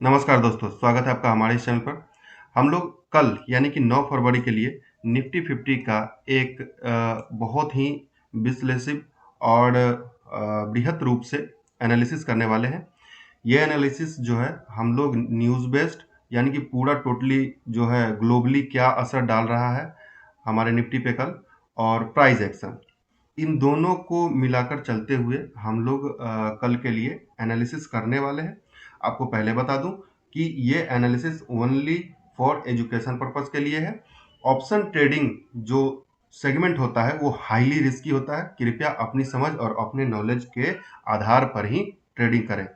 नमस्कार दोस्तों, स्वागत है आपका हमारे इस चैनल पर। हम लोग कल यानी कि 9 फरवरी के लिए निफ्टी 50 का एक बहुत ही विश्लेषित और बृहत रूप से एनालिसिस करने वाले हैं। ये एनालिसिस जो है हम लोग न्यूज़ बेस्ड यानी कि पूरा टोटली जो है ग्लोबली क्या असर डाल रहा है हमारे निफ्टी पे कल और प्राइस एक्शन, इन दोनों को मिलाकर चलते हुए हम लोग कल के लिए एनालिसिस करने वाले हैं। आपको पहले बता दूं कि ये analysis only for education purpose के लिए है। ऑप्शन ट्रेडिंग जो सेगमेंट होता है वो हाईली रिस्की होता है। कृपया अपनी समझ और अपने नॉलेज के आधार पर ही ट्रेडिंग करें।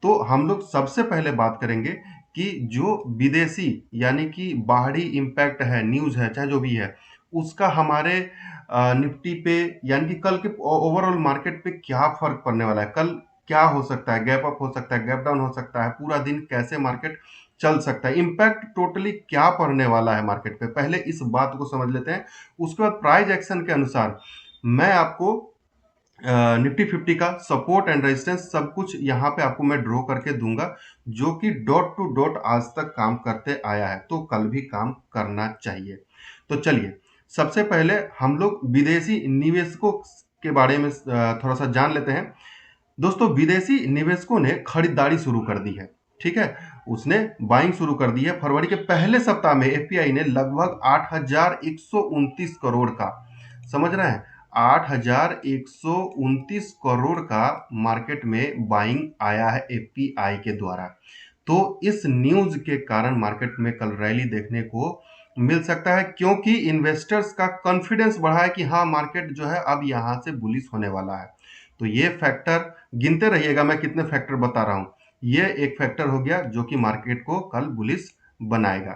तो हम लोग सबसे पहले बात करेंगे कि जो विदेशी यानी कि बाहरी इम्पैक्ट है, न्यूज़ है, चाहे जो भी है, उसका हमारे निफ्टी पे यानी कि कल के ओवरऑल मार्केट पे क्या फर्क पड़ने वाला है। कल क्या हो सकता है, गैप अप हो सकता है, गैप डाउन हो सकता है, पूरा दिन कैसे मार्केट चल सकता है, इम्पैक्ट टोटली क्या पड़ने वाला है मार्केट पे, पहले इस बात को समझ लेते हैं। उसके बाद प्राइस एक्शन के अनुसार मैं आपको निफ्टी 50 का सपोर्ट एंड रेजिस्टेंस सब कुछ यहाँ पे आपको मैं ड्रॉ करके दूंगा, जो कि डॉट टू डॉट आज तक काम करते आया है, तो कल भी काम करना चाहिए। तो चलिए सबसे पहले हम लोग विदेशी निवेशकों के बारे में थोड़ा सा जान लेते हैं। दोस्तों, विदेशी निवेशकों ने खरीदारी शुरू कर दी है। ठीक है, उसने बाइंग शुरू कर दी है। फरवरी के पहले सप्ताह में एफपीआई ने लगभग 8,129 करोड़ का, समझ रहे हैं, 8,129 करोड़ का मार्केट में बाइंग आया है एफपीआई के द्वारा। तो इस न्यूज के कारण मार्केट में कल रैली देखने को मिल सकता है, क्योंकि इन्वेस्टर्स का कॉन्फिडेंस बढ़ा है कि हाँ, मार्केट जो है अब यहां से बुलिश होने वाला है। तो ये फैक्टर गिनते रहिएगा, मैं कितने फैक्टर बता रहा हूं। ये एक फैक्टर हो गया जो कि मार्केट को कल बुलिश बनाएगा।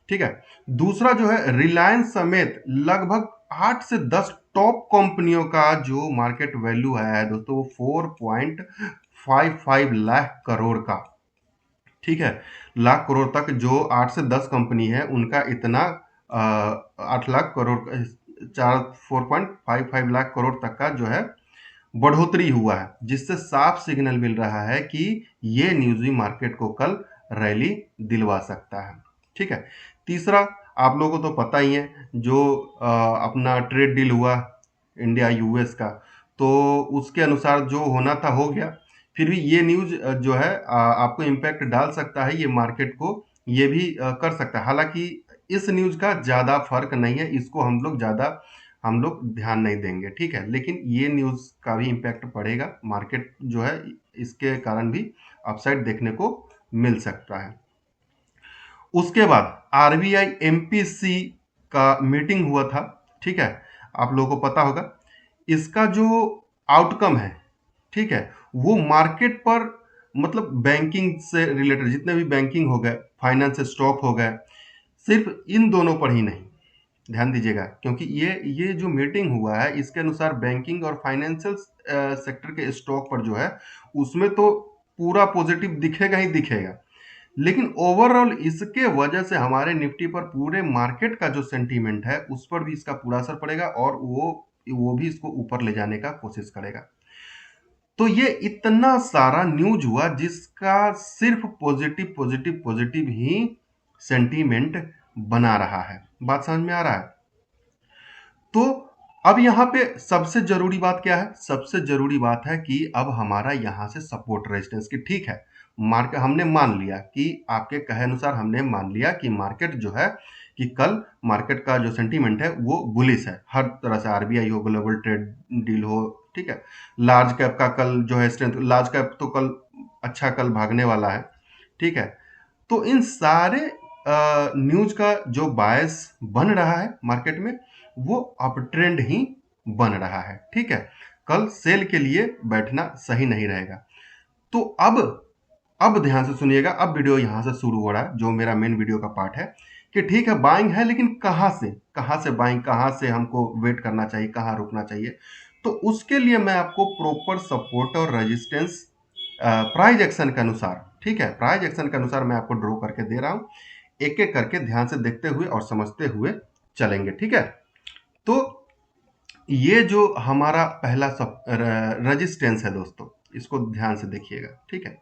ठीक है, दूसरा जो है रिलायंस समेत लगभग 8 से 10 टॉप कंपनियों का जो मार्केट वैल्यू आया है दोस्तों, वो 4.55 लाख करोड़ का। ठीक है, लाख करोड़ तक जो 8 से 10 कंपनी है उनका इतना 8 लाख करोड़ चार 4.55 लाख करोड़ तक का जो है बढ़ोतरी हुआ है, जिससे साफ सिग्नल मिल रहा है कि ये न्यूज भी मार्केट को कल रैली दिलवा सकता है। ठीक है, तीसरा आप लोगों को तो पता ही है, जो अपना ट्रेड डील हुआ इंडिया यूएस का, तो उसके अनुसार जो होना था हो गया। फिर भी ये न्यूज जो है आपको इम्पैक्ट डाल सकता है, ये मार्केट को ये भी कर सकता है। हालांकि इस न्यूज का ज्यादा फर्क नहीं है, इसको हम लोग ध्यान नहीं देंगे। ठीक है, लेकिन ये न्यूज का भी इम्पैक्ट पड़ेगा, मार्केट जो है इसके कारण भी अपसाइड देखने को मिल सकता है। उसके बाद आरबीआई एमपीसी का मीटिंग हुआ था। ठीक है, आप लोगों को पता होगा इसका जो आउटकम है, ठीक है, वो मार्केट पर मतलब बैंकिंग से रिलेटेड जितने भी बैंकिंग हो गए, फाइनेंस स्टॉक हो गए, सिर्फ इन दोनों पर ही नहीं, ध्यान दीजिएगा, क्योंकि ये जो मीटिंग हुआ है इसके अनुसार बैंकिंग और फाइनेंशियल सेक्टर के स्टॉक पर जो है उसमें तो पूरा पॉजिटिव दिखेगा ही दिखेगा, लेकिन ओवरऑल इसके वजह से हमारे निफ्टी पर पूरे मार्केट का जो सेंटीमेंट है उस पर भी इसका पूरा असर पड़ेगा और वो भी इसको ऊपर ले जाने का कोशिश करेगा। तो ये इतना सारा न्यूज हुआ जिसका सिर्फ पॉजिटिव पॉजिटिव पॉजिटिव ही सेंटीमेंट बना रहा है। बात समझ में आ रहा है? तो अब यहाँ पे सबसे जरूरी बात क्या है? सबसे जरूरी बात है कि अब हमारा यहाँ से सपोर्ट रेजिस्टेंस की, ठीक है, मार्केट हमने मान लिया कि आपके कहे अनुसार हमने मान लिया कि मार्केट जो है कि कल मार्केट का जो सेंटीमेंट है वो बुलिश है, हर तरह से, आरबीआई हो, ग्लोबल ट्रेड डील हो, ठीक है, लार्ज कैप का कल जो है स्ट्रेंथ, लार्ज कैप तो कल अच्छा कल भागने वाला है। ठीक है, तो इन सारे न्यूज का जो बायस बन रहा है मार्केट में वो अप ट्रेंड ही बन रहा है। ठीक है, कल सेल के लिए बैठना सही नहीं रहेगा। तो अब ध्यान से सुनिएगा, अब वीडियो यहां से शुरू हो रहा है जो मेरा मेन वीडियो का पार्ट है कि ठीक है बाइंग है, लेकिन कहां से बाइंग, कहां से हमको वेट करना चाहिए, कहां रुकना चाहिए। तो उसके लिए मैं आपको प्रॉपर सपोर्ट और रेजिस्टेंस प्राइस एक्शन के अनुसार, ठीक है, प्राइस एक्शन के अनुसार मैं आपको ड्रॉ करके दे रहा हूं, एक एक करके ध्यान से देखते हुए और समझते हुए चलेंगे। ठीक है, तो ये जो हमारा पहला सब रेजिस्टेंस है दोस्तों, इसको ध्यान से देखिएगा। ठीक है,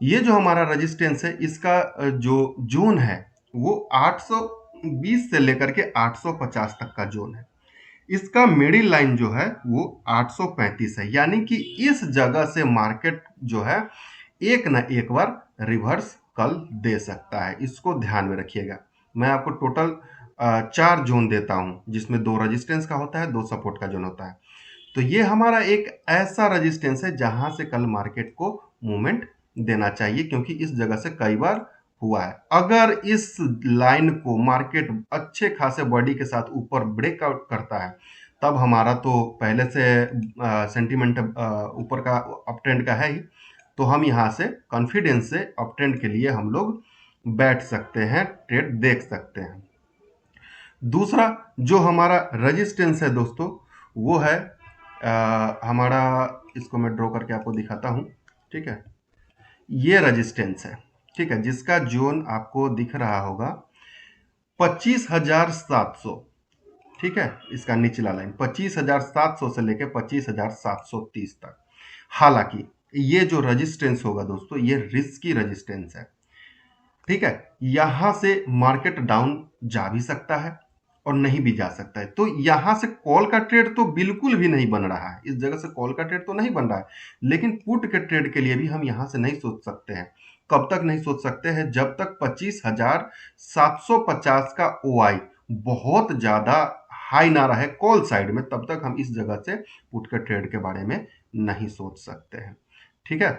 ये जो हमारा रेजिस्टेंस है इसका जो जोन है वो 820 से लेकर के 850 तक का जोन है। इसका मिडिल लाइन जो है वो 835 है, यानी कि इस जगह से मार्केट जो है एक ना एक बार रिवर्स कल दे सकता है। इसको ध्यान में रखिएगा। मैं आपको टोटल 4 जोन देता हूं, जिसमें 2 रेजिस्टेंस का होता है, 2 सपोर्ट का जोन होता है। तो ये हमारा एक ऐसा रेजिस्टेंस है जहां से कल मार्केट को मूवमेंट देना चाहिए, क्योंकि इस जगह से कई बार हुआ है। अगर इस लाइन को मार्केट अच्छे खासे बॉडी के साथ ऊपर ब्रेकआउट करता है, तब हमारा तो पहले से सेंटीमेंट ऊपर का अप ट्रेंड का है ही, तो हम यहाँ से कॉन्फिडेंस से अप ट्रेंड के लिए हम लोग बैठ सकते हैं, ट्रेड देख सकते हैं। दूसरा जो हमारा रेजिस्टेंस है दोस्तों, वो है हमारा, इसको मैं ड्रॉ करके आपको दिखाता हूं। ठीक है, ये रेजिस्टेंस है। ठीक है, जिसका जोन आपको दिख रहा होगा 25,700। ठीक है, इसका निचला लाइन 25,700 से लेकर 25,730 तक। हालांकि ये जो रेजिस्टेंस होगा दोस्तों, ये रिस्की रेजिस्टेंस है। ठीक है, यहां से मार्केट डाउन जा भी सकता है और नहीं भी जा सकता है। तो यहां से कॉल का ट्रेड तो बिल्कुल भी नहीं बन रहा है, इस जगह से कॉल का ट्रेड तो नहीं बन रहा है। लेकिन पुट के ट्रेड के लिए भी हम यहां से नहीं सोच सकते हैं। कब तक नहीं सोच सकते हैं? जब तक 25,750 का ओआई बहुत ज्यादा हाई ना रहे कॉल साइड में, तब तक हम इस जगह से पुट के ट्रेड के बारे में नहीं सोच सकते हैं। ठीक है,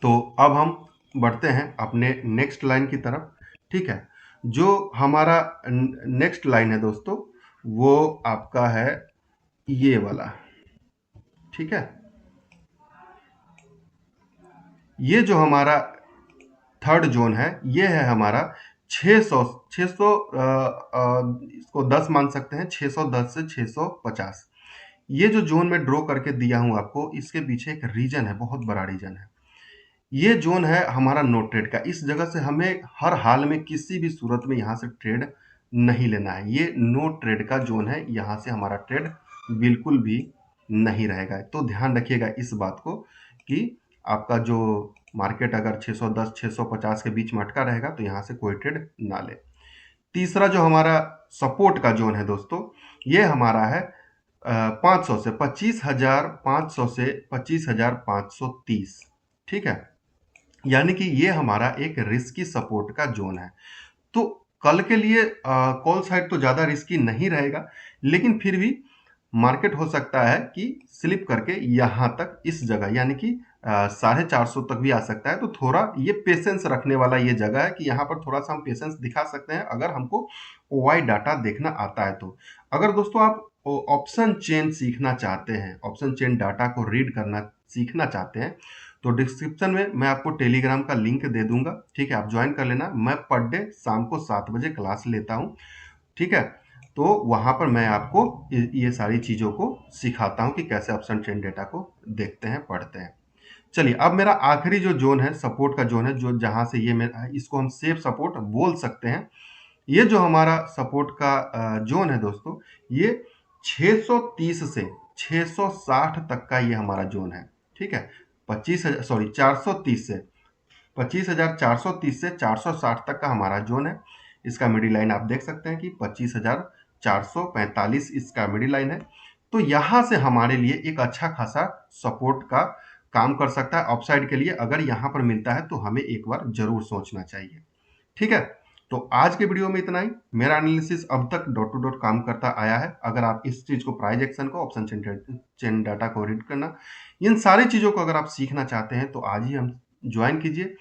तो अब हम बढ़ते हैं अपने नेक्स्ट लाइन की तरफ। ठीक है, जो हमारा नेक्स्ट लाइन है दोस्तों, वो आपका है ये वाला। ठीक है, ये जो हमारा थर्ड जोन है, ये है हमारा 600 600 इसको 10 मान सकते हैं, 610 से 650। ये जो जोन में ड्रॉ करके दिया हूं आपको, इसके पीछे एक रीजन है, बहुत बड़ा रीजन है। ये जोन है हमारा नो ट्रेड का। इस जगह से हमें हर हाल में किसी भी सूरत में यहाँ से ट्रेड नहीं लेना है। ये नो ट्रेड का जोन है, यहाँ से हमारा ट्रेड बिल्कुल भी नहीं रहेगा। तो ध्यान रखिएगा इस बात को कि आपका जो मार्केट अगर 610 650 के बीच में अटका रहेगा, तो यहाँ से कोई ट्रेड ना ले। तीसरा जो हमारा सपोर्ट का जोन है दोस्तों, ये हमारा है 500 से 25,500 से 25,530। ठीक है, यानी कि ये हमारा एक रिस्की सपोर्ट का जोन है। तो कल के लिए कॉल साइड तो ज़्यादा रिस्की नहीं रहेगा, लेकिन फिर भी मार्केट हो सकता है कि स्लिप करके यहाँ तक इस जगह, यानी कि 450 तक भी आ सकता है। तो थोड़ा ये पेशेंस रखने वाला ये जगह है कि यहाँ पर थोड़ा सा हम पेशेंस दिखा सकते हैं, अगर हमको ओवाई डाटा देखना आता है तो। अगर दोस्तों आप ऑप्शन चेन सीखना चाहते हैं, ऑप्शन चेन डाटा को रीड करना सीखना चाहते हैं, तो डिस्क्रिप्शन में मैं आपको टेलीग्राम का लिंक दे दूंगा। ठीक है, आप ज्वाइन कर लेना। मैं पर डे शाम को 7 बजे क्लास लेता हूँ। ठीक है, तो वहां पर मैं आपको ये सारी चीजों को सिखाता हूँ कि कैसे ऑप्शन ट्रेंड डेटा को देखते हैं, पढ़ते हैं। चलिए, अब मेरा आखिरी जो जोन है, सपोर्ट का जोन है, जो जहां से ये मेरा, इसको हम सेफ सपोर्ट बोल सकते हैं। ये जो हमारा सपोर्ट का जोन है दोस्तों, ये 630 से 660 तक का ये हमारा जोन है। ठीक है, 430 से 25,430 से 460 तक का हमारा जोन है। इसका मिडिल लाइन आप देख सकते हैं कि 25,445 इसका मिडिल लाइन है। तो यहां से हमारे लिए एक अच्छा खासा सपोर्ट का काम कर सकता है अपसाइड के लिए। अगर यहां पर मिलता है तो हमें एक बार जरूर सोचना चाहिए। ठीक है, तो आज के वीडियो में इतना ही। मेरा एनालिसिस अब तक डॉट टू डॉट काम करता आया है। अगर आप इस चीज को, प्राइस एक्शन को, ऑप्शन चेन डाटा को रीड करना, इन सारी चीजों को अगर आप सीखना चाहते हैं, तो आज ही हम ज्वाइन कीजिए।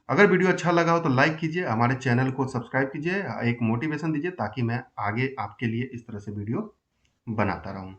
अगर वीडियो अच्छा लगा हो तो लाइक कीजिए, हमारे चैनल को सब्सक्राइब कीजिए, एक मोटिवेशन दीजिए, ताकि मैं आगे आपके लिए इस तरह से वीडियो बनाता रहूं।